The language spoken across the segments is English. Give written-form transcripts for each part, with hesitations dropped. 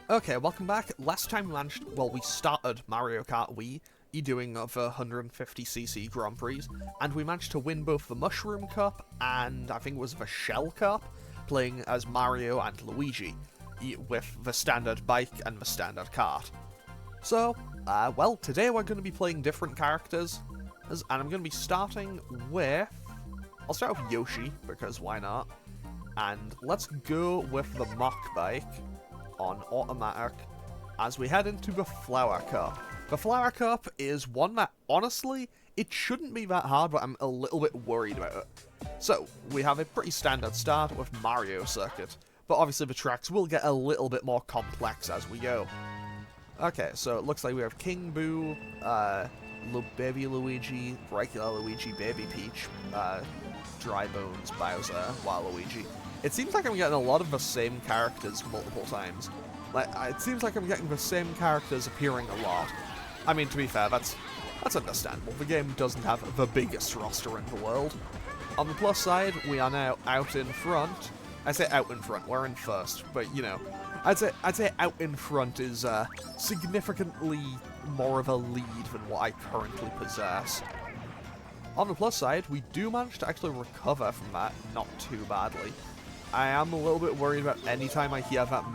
Okay, welcome back. Last time we started Mario Kart Wii, doing the 150cc Grand Prix, and we managed to win both the Mushroom Cup and I think it was the Shell Cup, playing as Mario and Luigi, with the standard bike and the standard kart. So, well, today we're going to be playing different characters, and I'm going to be starting with... I'll start with Yoshi, because why not? And let's go with the Mach bike on automatic as we head into the Flower Cup. The Flower Cup is one that, honestly, it shouldn't be that hard, but I'm a little bit worried about it. So, we have a pretty standard start with Mario Circuit, but obviously the tracks will get a little bit more complex as we go. Okay, so it looks like we have King Boo, Baby Luigi, regular Luigi, Baby Peach, Dry Bones, Bowser, Waluigi. It seems like I'm getting a lot of the same characters multiple times. Like, it seems like I'm getting the same characters appearing a lot. I mean, to be fair, that's understandable. The game doesn't have the biggest roster in the world. On the plus side, we are now out in front. I say out in front, we're in first, but you know, I'd say out in front is significantly more of a lead than what I currently possess. On the plus side, we do manage to actually recover from that not too badly. I am a little bit worried about any time I hear that.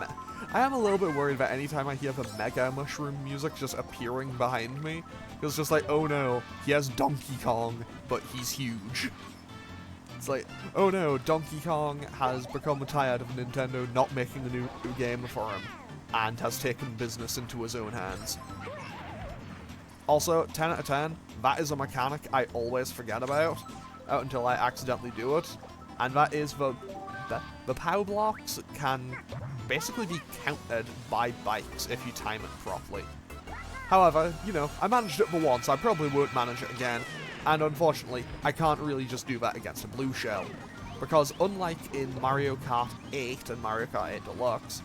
The Mega Mushroom music just appearing behind me. It's just like, oh no, he has Donkey Kong, but he's huge. It's like, oh no, Donkey Kong has become tired of Nintendo not making a new game for him, and has taken business into his own hands. Also, 10 out of 10, that is a mechanic I always forget about, until I accidentally do it, and that is the power blocks can basically be countered by bikes if you time it properly. However, you know, I managed it for once, I probably won't manage it again, and unfortunately, I can't really just do that against a blue shell. Because unlike in Mario Kart 8 and Mario Kart 8 Deluxe,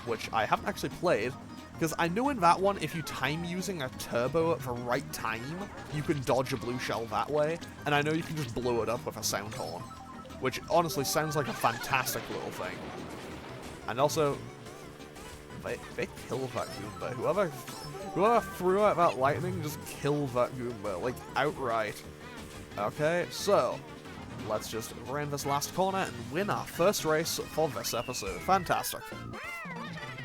which I haven't actually played, because I know in that one, if you time using a turbo at the right time, you can dodge a blue shell that way, and I know you can just blow it up with a sound horn. Which honestly sounds like a fantastic little thing. And also, they killed that Goomba. Whoever threw out that lightning just killed that Goomba, like, outright. Okay, so, let's just ram this last corner and win our first race for this episode. Fantastic.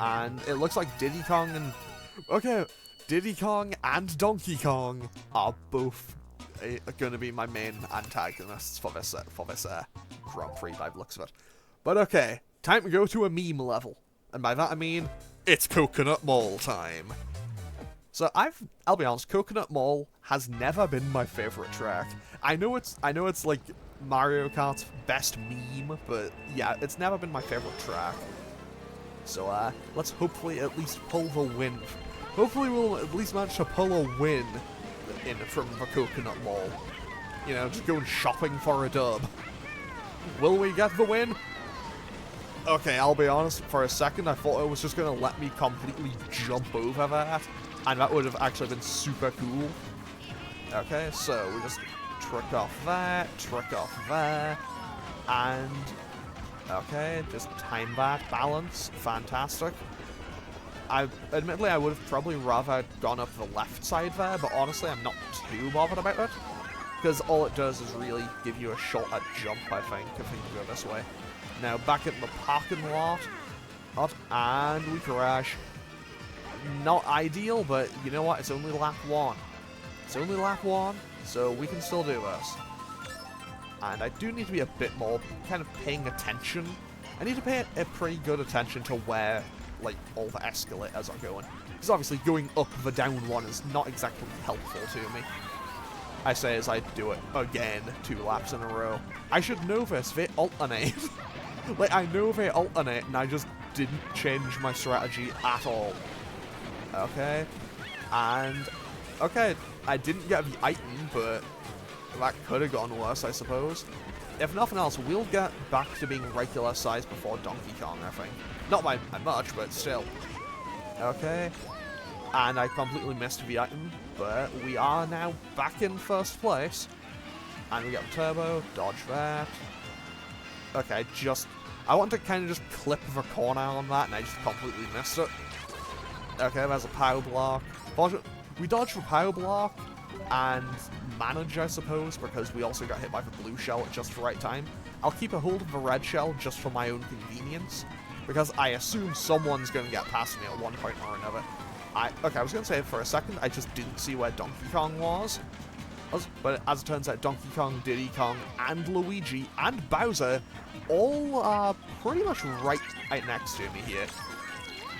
And it looks like Diddy Kong and Donkey Kong are both going to be my main antagonists for this Grand Prix by the looks of it. But okay, time to go to a meme level. And by that I mean, it's Coconut Mall time. So I'll be honest, Coconut Mall has never been my favorite track. I know it's like Mario Kart's best meme, but yeah, it's never been my favorite track. So let's hopefully at least pull the win. Hopefully we'll at least manage to pull a win from the Coconut Mall. You know, just going shopping for a dub. Will we get the win? Okay, I'll be honest, for a second I thought it was just going to let me completely jump over that, and that would have actually been super cool. Okay, so we just trick off there, and... okay, just time that, balance, fantastic. Admittedly, I would have probably rather gone up the left side there, but honestly, I'm not too bothered about it. Because all it does is really give you a shot at jump, I think, if you go this way. Now, back in the parking lot, and we crash. Not ideal, but you know what? It's only lap 1. It's only lap 1, so we can still do this. And I do need to be a bit more kind of paying attention. I need to pay a pretty good attention to where, like, all the escalators are going. Because obviously going up the down one is not exactly helpful to me. I say as I do it again 2 laps in a row. I should know this, they alternate. Like, I know they alternate, and I just didn't change my strategy at all. Okay. And, okay, I didn't get the item, but that could have gone worse, I suppose. If nothing else, we'll get back to being regular size before Donkey Kong, I think. Not by much, but still. Okay. And I completely missed the item, but we are now back in first place. And we get the turbo, dodge that. Okay, just I want to kind of just clip the corner on that, and I just completely missed it. Okay, there's a power block. We dodged the power block and manage, I suppose, because we also got hit by the blue shell at just the right time. I'll keep a hold of the red shell just for my own convenience, because I assume someone's going to get past me at one point or another. Okay, I was going to say for a second, I just didn't see where Donkey Kong was. But as it turns out, Donkey Kong, Diddy Kong, and Luigi, and Bowser all are pretty much right next to me here.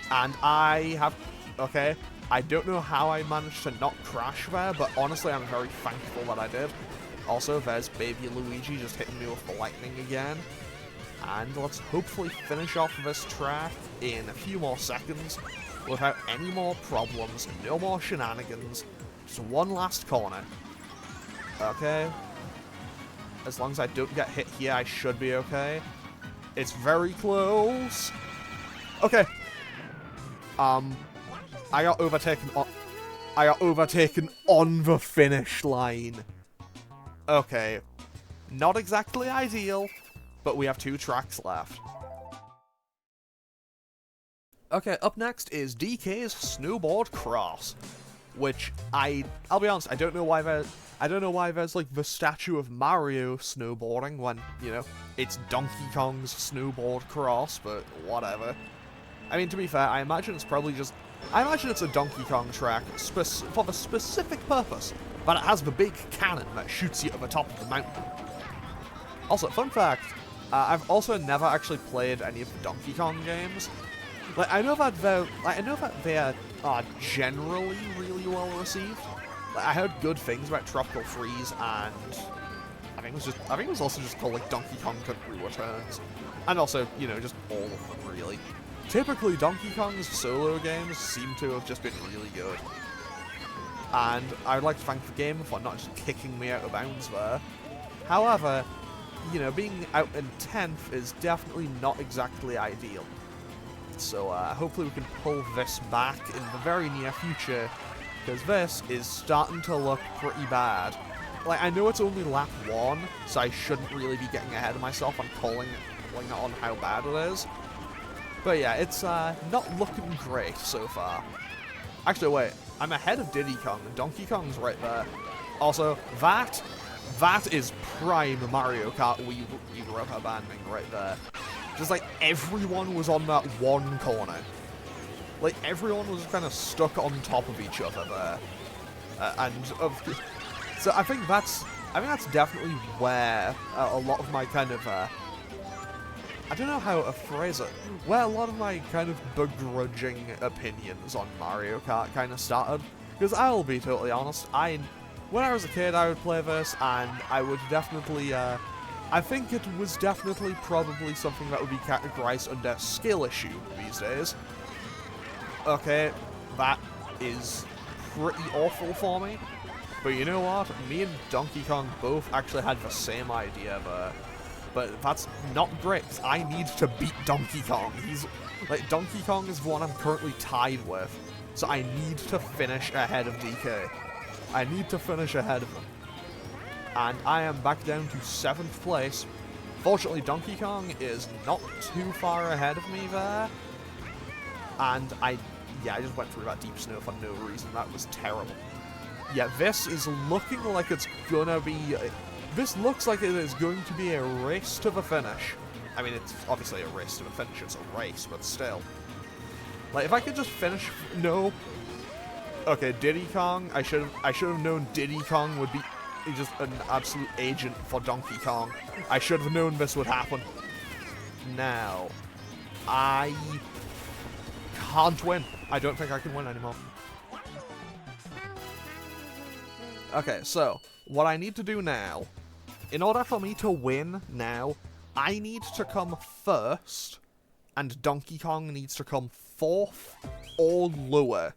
And I have... Okay, I don't know how I managed to not crash there, but honestly, I'm very thankful that I did. Also, there's baby Luigi just hitting me with the lightning again. And let's hopefully finish off this track in a few more seconds without any more problems, no more shenanigans, just one last corner. Okay. As long as I don't get hit here, I should be okay. It's very close. Okay. I got overtaken on the finish line. Okay. Not exactly ideal, but we have 2 tracks left. Okay, up next is DK's Snowboard Cross, which I'll be honest, I don't know why there's like the statue of Mario snowboarding when, you know, it's Donkey Kong's Snowboard Cross, but whatever. I mean, to be fair, I imagine it's a Donkey Kong track for the specific purpose that it has the big cannon that shoots you at the top of the mountain. Also, fun fact, I've also never actually played any of the Donkey Kong games. Like, I know that they're generally really well received. Like, I heard good things about Tropical Freeze, and I think it was also just called like Donkey Kong Country Returns, and also, you know, just all of them really. Typically, Donkey Kong's solo games seem to have just been really good, and I would like to thank the game for not just kicking me out of bounds there. However, you know, being out in 10th is definitely not exactly ideal. So hopefully we can pull this back in the very near future, because this is starting to look pretty bad. Like, I know it's only lap 1, so I shouldn't really be getting ahead of myself and calling on how bad it is. But yeah, it's not looking great so far. Actually, wait, I'm ahead of Diddy Kong, and Donkey Kong's right there. Also, that is prime Mario Kart Wii rubber banding right there. Just like everyone was on that one corner. Like everyone was kind of stuck on top of each other there. So I think that's definitely where a lot of my kind of I don't know how to phrase it. Where a lot of my kind of begrudging opinions on Mario Kart kind of started. Because I'll be totally honest, when I was a kid I would play this and I would definitely, I think it was definitely probably something that would be categorized under skill issue these days. Okay, that is pretty awful for me. But you know what? Me and Donkey Kong both actually had the same idea there. But that's not great, 'cause I need to beat Donkey Kong. Donkey Kong is the one I'm currently tied with. So I need to finish ahead of DK. I need to finish ahead of him. And I am back down to 7th place. Fortunately, Donkey Kong is not too far ahead of me there. And I just went through that deep snow for no reason. That was terrible. Yeah, this is looking like it's gonna be... This looks like it is going to be a race to the finish. I mean, it's obviously a race to the finish. It's a race, but still. Like, if I could just finish... No. Okay, Diddy Kong. I should have known Diddy Kong would be just an absolute agent for Donkey Kong. I should have known this would happen. Now, I can't win. I don't think I can win anymore. Okay, so what I need to do now, in order for me to win now, I need to come first, and Donkey Kong needs to come 4th or lower.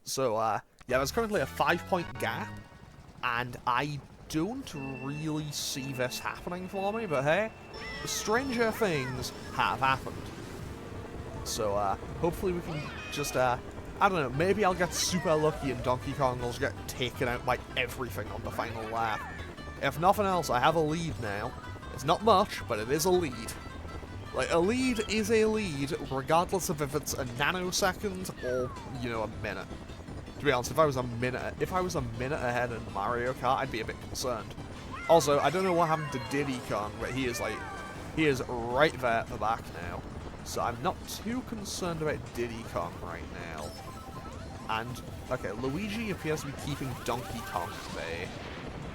So, yeah, there's currently a 5-point gap, and I don't really see this happening for me, but hey, stranger things have happened. So, hopefully we can just, I don't know, maybe I'll get super lucky and Donkey Kong will just get taken out by everything on the final lap. If nothing else, I have a lead now. It's not much, but it is a lead. Like, a lead is a lead, regardless of if it's a nanosecond or, you know, a minute. To be honest, if I was a minute ahead in Mario Kart, I'd be a bit concerned. Also, I don't know what happened to Diddy Kong, but he is right there at the back now. So I'm not too concerned about Diddy Kong right now. And, okay, Luigi appears to be keeping Donkey Kong at bay.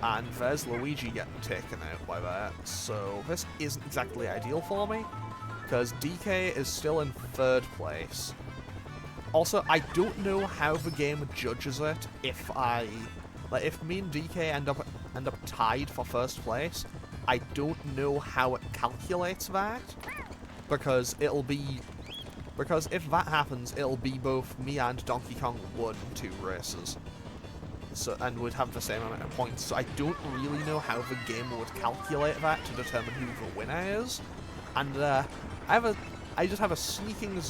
And there's Luigi getting taken out by that. So this isn't exactly ideal for me, because DK is still in 3rd place. Also, I don't know how the game judges it if if me and DK end up tied for 1st place. I don't know how it calculates that, because if that happens, it'll be both me and Donkey Kong won 2 races. So, and would have the same amount of points. So I don't really know how the game would calculate that to determine who the winner is. And I just have a sneaking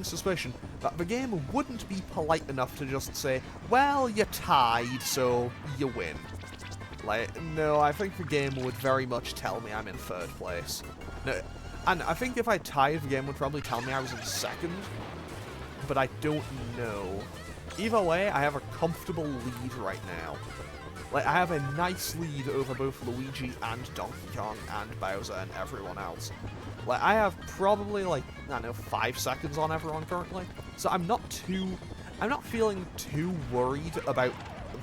suspicion that the game wouldn't be polite enough to just say, well, you're tied, so you win. Like, no, I think the game would very much tell me I'm in 3rd place. No, and I think if I tied, the game would probably tell me I was in 2nd, but I don't know. Either way, I have a comfortable lead right now. Like, I have a nice lead over both Luigi and Donkey Kong and Bowser and everyone else. Like, I have probably, like, I don't know, 5 seconds on everyone currently. So I'm not feeling too worried about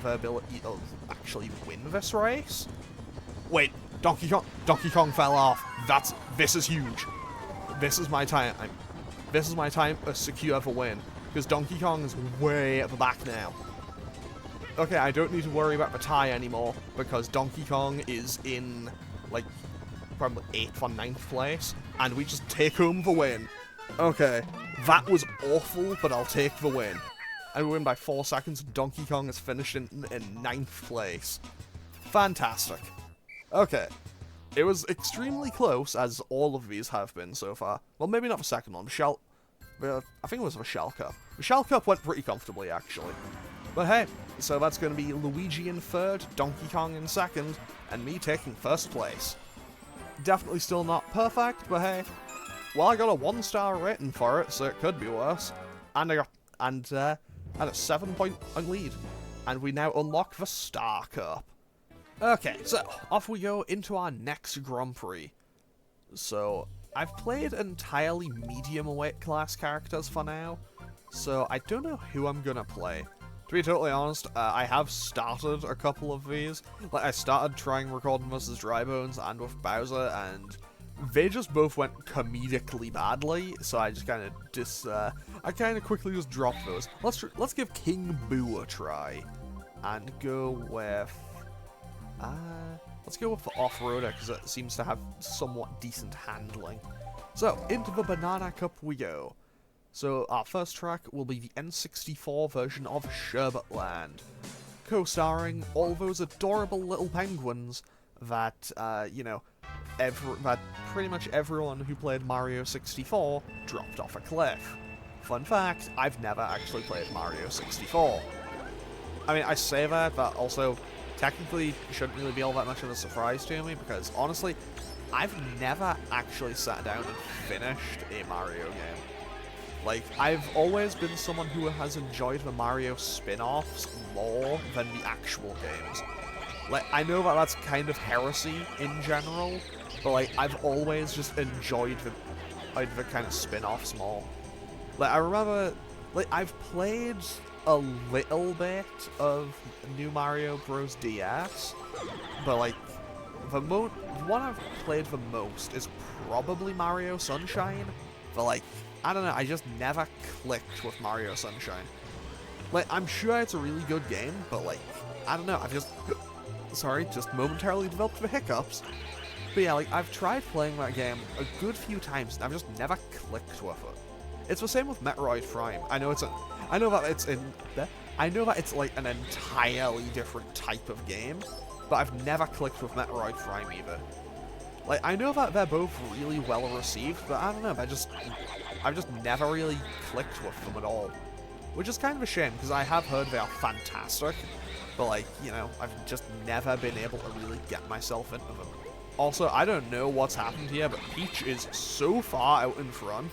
the ability of actually win this race. Wait, Donkey Kong fell off. This is huge. This is my time. This is my time to secure the win, because Donkey Kong is way at the back now. Okay, I don't need to worry about the tie anymore, because Donkey Kong is in, like, probably 8th or 9th place, and we just take home the win. Okay, that was awful, but I'll take the win. And we win by 4 seconds, and Donkey Kong is finished in 9th place. Fantastic. Okay. It was extremely close, as all of these have been so far. Well, maybe not the second one. I think it was the Shell Cup. The Shell Cup went pretty comfortably, actually. But hey, so that's going to be Luigi in 3rd, Donkey Kong in 2nd, and me taking 1st place. Definitely still not perfect, but hey. Well, I got a 1-star rating for it, so it could be worse. And I got a 7-point lead. And we now unlock the Star Cup. Okay, so off we go into our next Grand Prix. So, I've played entirely medium weight class characters for now, so I don't know who I'm gonna play. To be totally honest, I have started a couple of these. Like, I started trying recording versus Drybones and with Bowser, and they just both went comedically badly, so I just kind of quickly just dropped those. Let's give King Boo a try, and go with let's go with the Off-Roader, because it seems to have somewhat decent handling. So, into the Banana Cup we go. So, our first track will be the N64 version of Sherbetland, co-starring all those adorable little penguins that, that pretty much everyone who played Mario 64 dropped off a cliff. Fun fact, I've never actually played Mario 64. I mean, I say that, but also, technically, it shouldn't really be all that much of a surprise to me, because honestly, I've never actually sat down and finished a Mario game. Like, I've always been someone who has enjoyed the Mario spin-offs more than the actual games. Like, I know that that's kind of heresy in general, but like, I've always just enjoyed the kind of spin-offs more. Like, I remember, like, I've played a little bit of New Mario Bros. DS, but like, the one I've played the most is probably Mario Sunshine, but like, I don't know, I just never clicked with Mario Sunshine. Like, I'm sure it's a really good game, but like, I don't know, I've just, just momentarily developed the hiccups. But yeah, like, I've tried playing that game a good few times, and I've just never clicked with it. It's the same with Metroid Prime. I know that it's like an entirely different type of game, but I've never clicked with Metroid Prime either. Like, I know that they're both really well received, but I don't know, I've just never really clicked with them at all. Which is kind of a shame, because I have heard they are fantastic, but like, you know, I've just never been able to really get myself into them. Also, I don't know what's happened here, but Peach is so far out in front.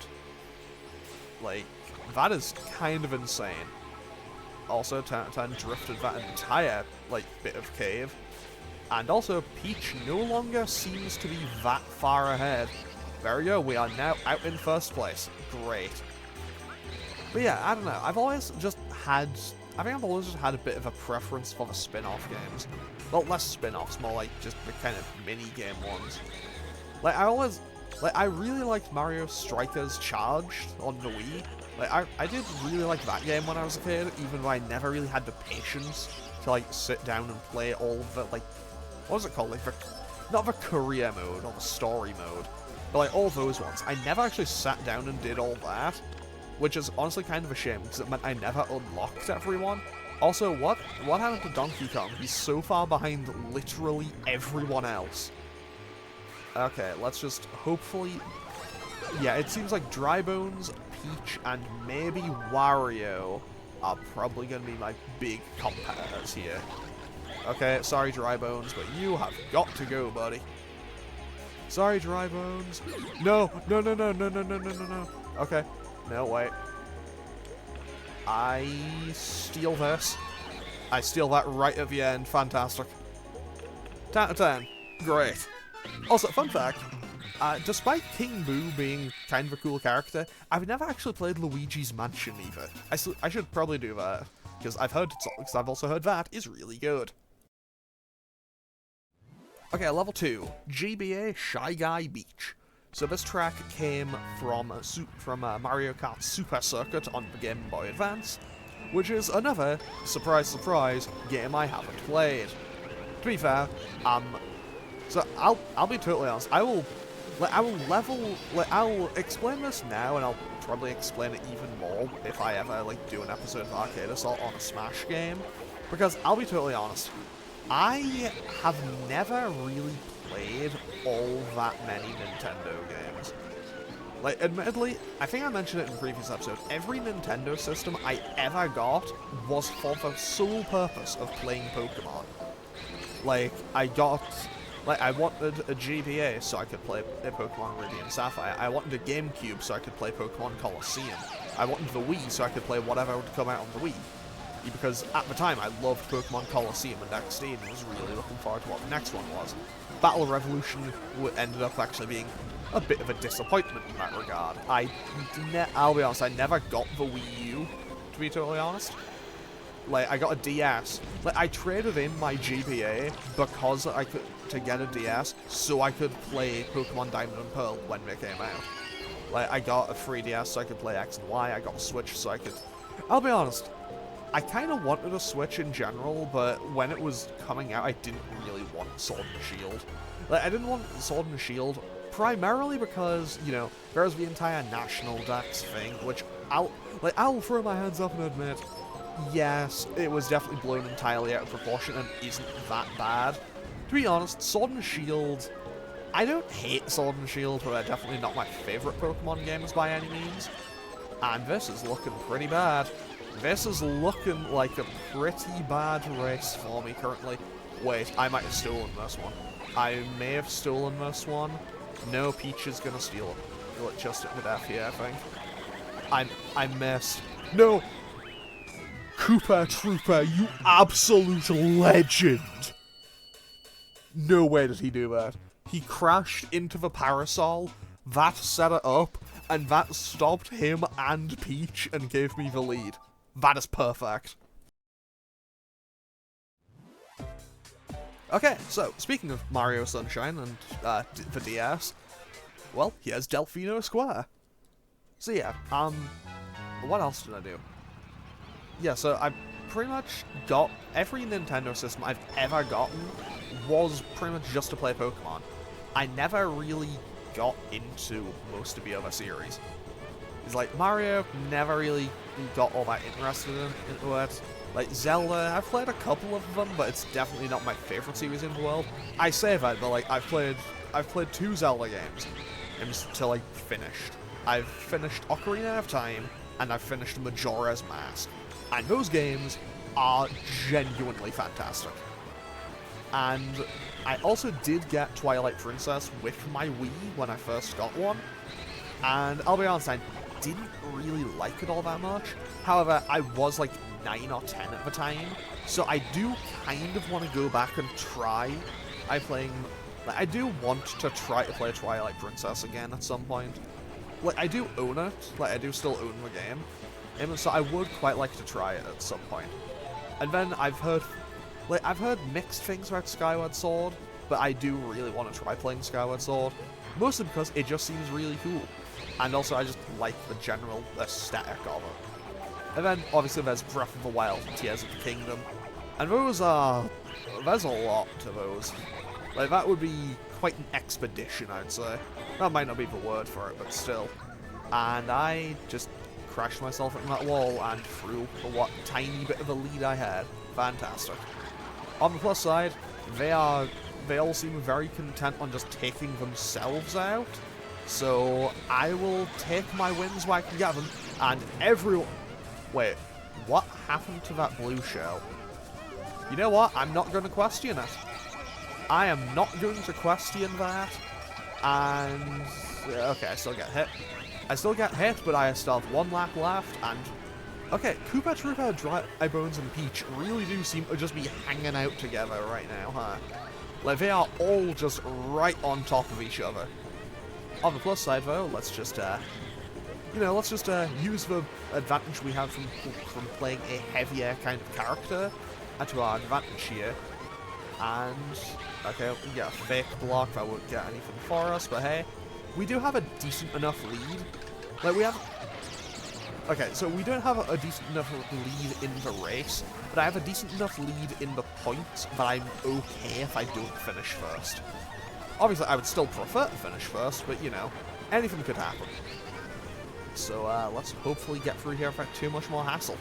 Like, that is kind of insane. Also, Tan drifted that entire, like, bit of cave. And also, Peach no longer seems to be that far ahead. There we go, we are now out in first place. Great. But yeah, I don't know, I've always just had... I think I've always just had a bit of a preference for the spin-off games. Well, less spin-offs, more like just the kind of mini-game ones. Like, I really liked Mario Strikers Charged on the Wii. Like, I did really like that game when I was a kid, even though I never really had the patience to, like, sit down and play all the, like, what was it called? Like, not the career mode or the story mode, but, like, all those ones. I never actually sat down and did all that, which is honestly kind of a shame, because it meant I never unlocked everyone. Also, what happened to Donkey Kong? He's so far behind literally everyone else. Okay, let's just hopefully... Yeah, it seems like Dry Bones, Peach, and maybe Wario are probably going to be my big competitors here. Okay, sorry Dry Bones, but you have got to go, buddy. Sorry, Dry Bones. No. Okay. No, wait. I steal this. I steal that right at the end. Fantastic. 10 out of 10. Great. Also, fun fact, despite King Boo being kind of a cool character, I've never actually played Luigi's Mansion either. I should probably do that, because I've also heard that is really good. Okay, level 2, GBA Shy Guy Beach. So this track came from Mario Kart Super Circuit on the Game Boy Advance, which is another, surprise surprise, game I haven't played. To be fair, so I'll be totally honest, I'll explain this now, and I'll probably explain it even more if I ever, like, do an episode of Arcade Assault on a Smash game, because I'll be totally honest, I have never really played all that many Nintendo games. Like, admittedly, I think I mentioned it in a previous episode, every Nintendo system I ever got was for the sole purpose of playing Pokemon. Like, I wanted a GBA so I could play Pokemon Ruby and Sapphire. I wanted a GameCube so I could play Pokemon Colosseum. I wanted the Wii so I could play whatever would come out on the Wii. Because at the time I loved Pokemon Colosseum and XD and was really looking forward to what the next one was. Battle Revolution ended up actually being a bit of a disappointment in that regard. I'll be honest, I never got the Wii U, to be totally honest. Like, I got a DS. Like, I traded in my GBA because to get a DS so I could play Pokemon Diamond and Pearl when they came out. Like, I got a 3DS so I could play X and Y, I got a Switch so I could... I'll be honest, I kind of wanted a Switch in general, but when it was coming out, I didn't really want Sword and Shield. Like, I didn't want Sword and Shield primarily because, you know, there's the entire National Dex thing, which I'll throw my hands up and admit, yes, it was definitely blown entirely out of proportion and isn't that bad. To be honest, Sword and Shield, I don't hate Sword and Shield, but they're definitely not my favourite Pokemon games by any means. And this is looking pretty bad. This is looking like a pretty bad race for me currently. Wait, I might have stolen this one. I may have stolen this one. No, Peach is gonna steal it. You'll just it to death here, I think. I missed. No! Koopa Trooper, you absolute legend! No way did he do that. He crashed into the parasol, that set it up, and that stopped him and Peach and gave me the lead. That is perfect. Okay, so, speaking of Mario Sunshine and the DS, well, here's Delfino Square. So yeah, what else did I do? Yeah, so I pretty much got every Nintendo system I've ever gotten was pretty much just to play Pokemon. I never really got into most of the other series. It's like, Mario, never really got all that interested into it. Like, Zelda, I've played a couple of them, but it's definitely not my favourite series in the world. I say that, but like, I've played 2 Zelda games until I finished. I've finished Ocarina of Time, and I've finished Majora's Mask. And those games are genuinely fantastic. And I also did get Twilight Princess with my Wii when I first got one, and I'll be honest, I didn't really like it all that much. However, I was like 9 or 10 at the time, so I do kind of want to go back and try. I do want to try to play Twilight Princess again at some point. Like, I do own it, like, I do still own the game, and so I would quite like to try it at some point. And then I've heard mixed things about Skyward Sword, but I do really want to try playing Skyward Sword, mostly because it just seems really cool, and also I just like the general aesthetic of it. And then, obviously, there's Breath of the Wild and Tears of the Kingdom, and there's a lot to those. Like, that would be quite an expedition, I'd say. That might not be the word for it, but still. And I just crashed myself into that wall and threw the what tiny bit of a lead I had. Fantastic. On the plus side, they all seem very content on just taking themselves out. So I will take my wins where I can get them, and everyone... Wait, what happened to that blue shell? You know what? I'm not going to question it. I am not going to question that, and... Okay, I still get hit. But I still have one lap left, and... Okay, Koopa Troopa, Dry Bones, and Peach really do seem to just be hanging out together right now, huh? Like, they are all just right on top of each other. On the plus side, though, let's just, use the advantage we have from playing a heavier kind of character to our advantage here. And, okay, we can get a fake block that won't get anything for us, but hey, we do have a decent enough lead. Like, we have... Okay, so we don't have a decent enough lead in the race, but I have a decent enough lead in the points that I'm okay if I don't finish first. Obviously, I would still prefer to finish first, but, you know, anything could happen. So, let's hopefully get through here without too much more hassle.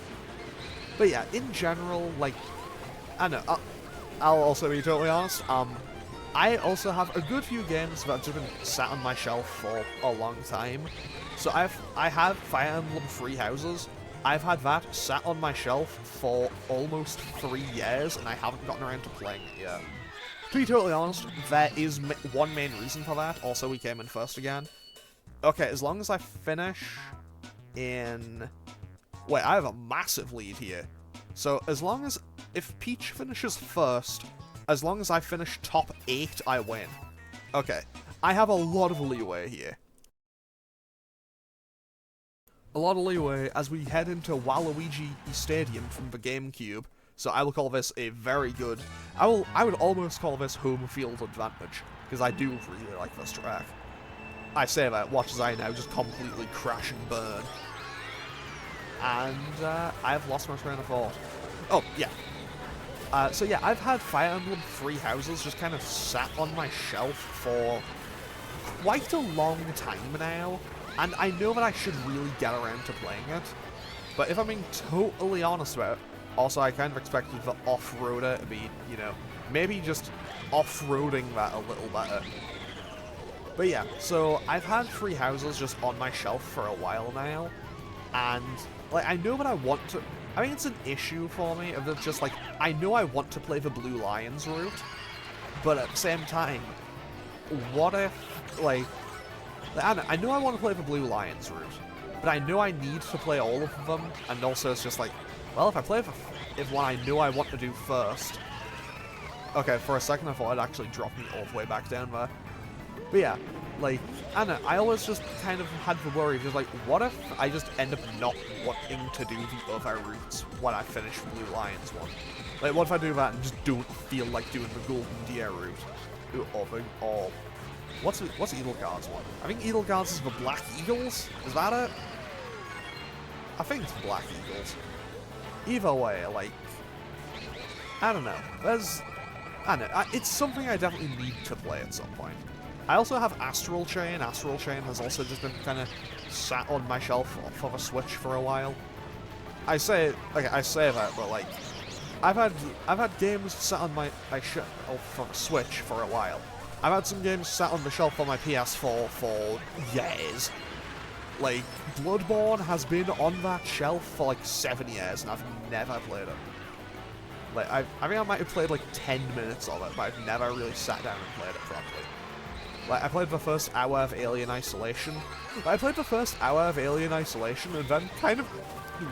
But yeah, in general, like, I don't know, I'll also be totally honest, I also have a good few games that have just been sat on my shelf for a long time. So I have Fire Emblem Three Houses. I've had that sat on my shelf for almost 3 years, and I haven't gotten around to playing it yet. To be totally honest, there is one main reason for that. Also, we came in first again. Okay, as long as I finish in... Wait, I have a massive lead here. So, if Peach finishes first, as long as I finish top 8, I win. Okay, I have a lot of leeway here. A lot of leeway as we head into Waluigi Stadium from the GameCube. So I will call this a very good... I would almost call this home field advantage, because I do really like this track. I say that, watch as I now just completely crash and burn. And I have lost my train of thought. Oh, yeah. So yeah, I've had Fire Emblem Three Houses just kind of sat on my shelf for quite a long time now, and I know that I should really get around to playing it, but if I'm being totally honest about it, also I kind of expected the off-roader to be, you know, maybe just off-roading that a little better. But yeah, so I've had Three Houses just on my shelf for a while now, and like I know that I want to... I mean, it's an issue for me of just like, I know I want to play the Blue Lions route, but at the same time, what if, like I know I want to play the Blue Lions route, but I know I need to play all of them, and also it's just like, well, if I play if one I know I want to do first... Okay, for a second I thought it'd actually drop me all the way back down there. But yeah, like, I don't know, I always just kind of had the worry of just like, what if I just end up not wanting to do the other routes when I finish the Blue Lions one? Like, what if I do that and just don't feel like doing the Golden Deer route? Or what's Edelgard's one? I think Edelgard's is the Black Eagles? Is that it? I think it's the Black Eagles. Either way, like, I don't know. I don't know, it's something I definitely need to play at some point. I also have Astral Chain. Astral Chain has also just been kind of sat on my shelf for the Switch for a while. I say that, but like, I've had games sat on my shelf for the Switch for a while. I've had some games sat on the shelf on my PS4 for years. Like, Bloodborne has been on that shelf for like 7 years, and I've never played it. Like, I think I might have played like 10 minutes of it, but I've never really sat down and played it properly. Like, I played the first hour of Alien Isolation. And then kind of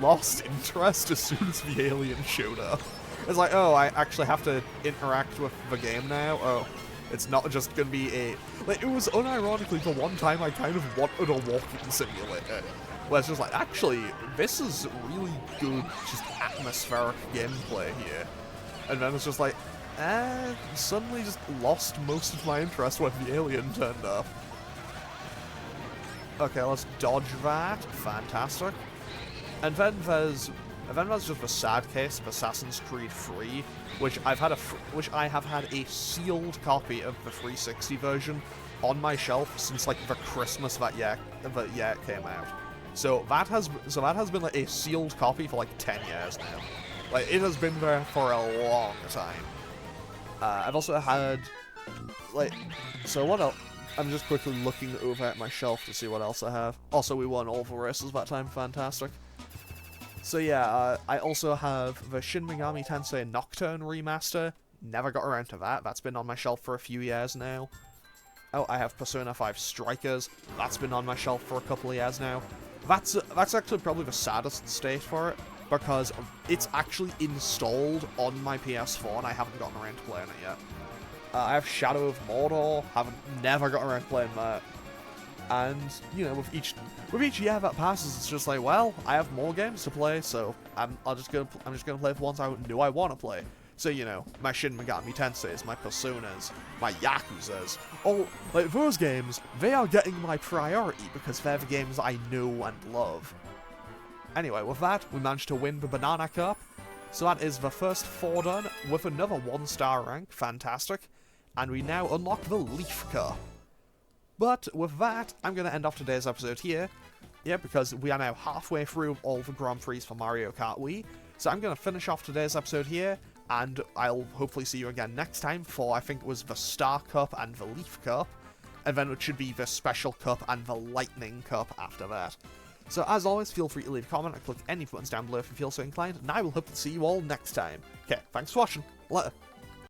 lost interest as soon as the alien showed up. It's like, oh, I actually have to interact with the game now? Oh, it's not just gonna be a... Like, it was unironically the one time I kind of wanted a walking simulator. Where it's just like, actually, this is really good, just atmospheric gameplay here. And then it's just like, suddenly just lost most of my interest when the alien turned up. Okay, let's dodge that. Fantastic. And then there's just the sad case of Assassin's Creed 3, which I have had a sealed copy of the 360 version on my shelf since like the Christmas that year it came out. So that has been like a sealed copy for like 10 years now. Like, it has been there for a long time. I've also had, like, so what else? I'm just quickly looking over at my shelf to see what else I have. Also, we won all the races that time, fantastic. So yeah, I also have the Shin Megami Tensei Nocturne remaster. Never got around to that. That's been on my shelf for a few years now. Oh, I have Persona 5 Strikers. That's been on my shelf for a couple of years now. That's actually probably the saddest state for it, because it's actually installed on my PS4 and I haven't gotten around to playing it yet. I have Shadow of Mordor, never got around to playing that. And, you know, with each year that passes, it's just like, well, I have more games to play, so I'm just gonna play the ones I knew I want to play. So, you know, my Shin Megami Tenseis, my Personas, my Yakuzas, all, like, those games, they are getting my priority because they're the games I know and love. Anyway, with that, we managed to win the Banana Cup, so that is the first 4 done, with another 1-star rank, fantastic, and we now unlock the Leaf Cup. But with that, I'm going to end off today's episode here, because we are now halfway through all the Grand Prix for Mario Kart Wii, so I'm going to finish off today's episode here, and I'll hopefully see you again next time for, I think it was the Star Cup and the Leaf Cup, and then it should be the Special Cup and the Lightning Cup after that. So as always, feel free to leave a comment and click any buttons down below if you feel so inclined, and I will hope to see you all next time. Okay, thanks for watching. Later.